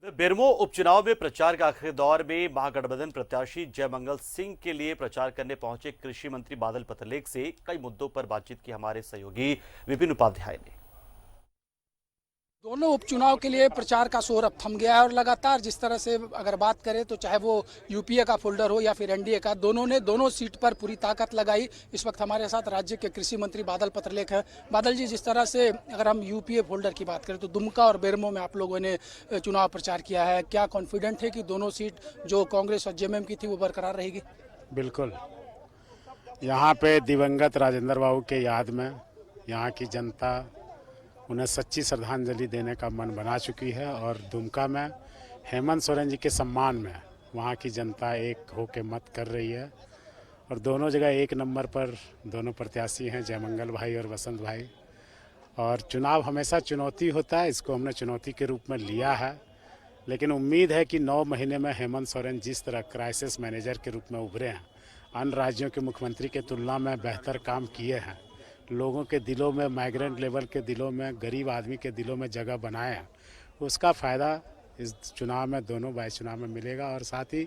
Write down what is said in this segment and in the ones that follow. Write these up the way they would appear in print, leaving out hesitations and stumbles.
बेरमो उपचुनाव में प्रचार के आखिरी दौर में महागठबंधन प्रत्याशी जयमंगल सिंह के लिए प्रचार करने पहुंचे कृषि मंत्री बादल पत्रलेख से कई मुद्दों पर बातचीत की हमारे सहयोगी विपिन उपाध्याय ने। दोनों उपचुनाव के लिए प्रचार का शोर अब थम गया है और लगातार जिस तरह से अगर बात करें तो चाहे वो यूपीए का फोल्डर हो या फिर एनडीए का, दोनों ने दोनों सीट पर पूरी ताकत लगाई। इस वक्त हमारे साथ राज्य के कृषि मंत्री बादल पत्रलेख हैं। बादल जी, जिस तरह से अगर हम यूपीए फोल्डर की बात करें तो दुमका और बेरमो में आप लोगों ने चुनाव प्रचार किया है, क्या कॉन्फिडेंट है कि दोनों सीट जो कांग्रेस और जेएमएम की थी वो बरकरार रहेगी? बिल्कुल, यहाँ पे दिवंगत राजेंद्र बाबू के याद में यहाँ की जनता उन्हें सच्ची श्रद्धांजलि देने का मन बना चुकी है और दुमका में हेमंत सोरेन जी के सम्मान में वहाँ की जनता एक होके मत कर रही है और दोनों जगह एक नंबर पर दोनों प्रत्याशी हैं, जयमंगल भाई और वसंत भाई। और चुनाव हमेशा चुनौती होता है, इसको हमने चुनौती के रूप में लिया है, लेकिन उम्मीद है कि 9 महीने में हेमंत सोरेन जिस तरह क्राइसिस मैनेजर के रूप में उभरे हैं, अन्य राज्यों के मुख्यमंत्री के तुलना में बेहतर काम किए हैं, लोगों के दिलों में, माइग्रेंट लेवल के दिलों में, गरीब आदमी के दिलों में जगह बनाए हैं, उसका फ़ायदा इस चुनाव में, दोनों बाई चुनाव में मिलेगा। और साथ ही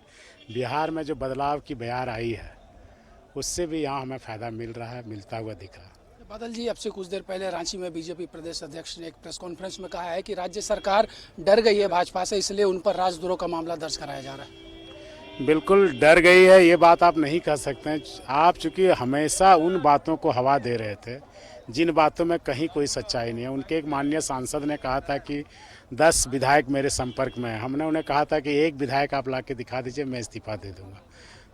बिहार में जो बदलाव की बयार आई है उससे भी यहाँ हमें फ़ायदा मिल रहा है, मिलता हुआ दिख रहा है। बादल जी, अब से कुछ देर पहले रांची में बीजेपी प्रदेश अध्यक्ष ने एक प्रेस कॉन्फ्रेंस में कहा है कि राज्य सरकार डर गई है भाजपा से, इसलिए उन पर राजद्रोह का मामला दर्ज कराया जा रहा है। बिल्कुल डर गई है, ये बात आप नहीं कह सकते हैं। आप चूंकि हमेशा उन बातों को हवा दे रहे थे जिन बातों में कहीं कोई सच्चाई नहीं है। उनके एक माननीय सांसद ने कहा था कि 10 विधायक मेरे संपर्क में हैं। हमने उन्हें कहा था कि एक विधायक आप ला के दिखा दीजिए, मैं इस्तीफा दे दूंगा।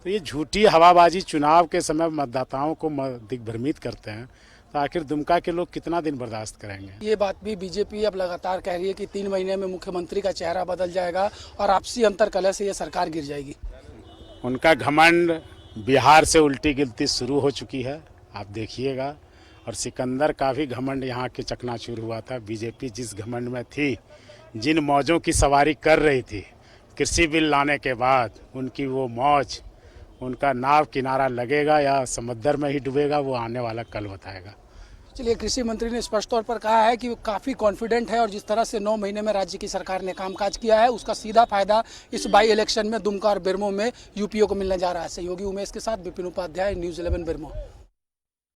तो ये झूठी हवाबाजी चुनाव के समय मतदाताओं को दिग्भ्रमित करते हैं, तो आखिर दुमका के लोग कितना दिन बर्दाश्त करेंगे। ये बात भी बीजेपी अब लगातार कह रही है कि 3 महीने में मुख्यमंत्री का चेहरा बदल जाएगा और आपसी अंतरकलह से ये सरकार गिर जाएगी। उनका घमंड बिहार से उल्टी गिनती शुरू हो चुकी है, आप देखिएगा। और सिकंदर का भी घमंड यहाँ के चकनाचूर हुआ था। बीजेपी जिस घमंड में थी, जिन मौजों की सवारी कर रही थी, कृषि बिल लाने के बाद उनकी वो मौज, उनका नाव किनारा लगेगा या समुद्र में ही डूबेगा, वो आने वाला कल बताएगा। चलिए, कृषि मंत्री ने स्पष्ट तौर पर कहा है कि वो काफ़ी कॉन्फिडेंट है और जिस तरह से 9 महीने में राज्य की सरकार ने कामकाज किया है उसका सीधा फायदा इस बाई इलेक्शन में दुमका और बेरमो में यूपीओ को मिलने जा रहा है। सहयोगी उमेश के साथ विपिन उपाध्याय, न्यूज़ 11 बेरमो।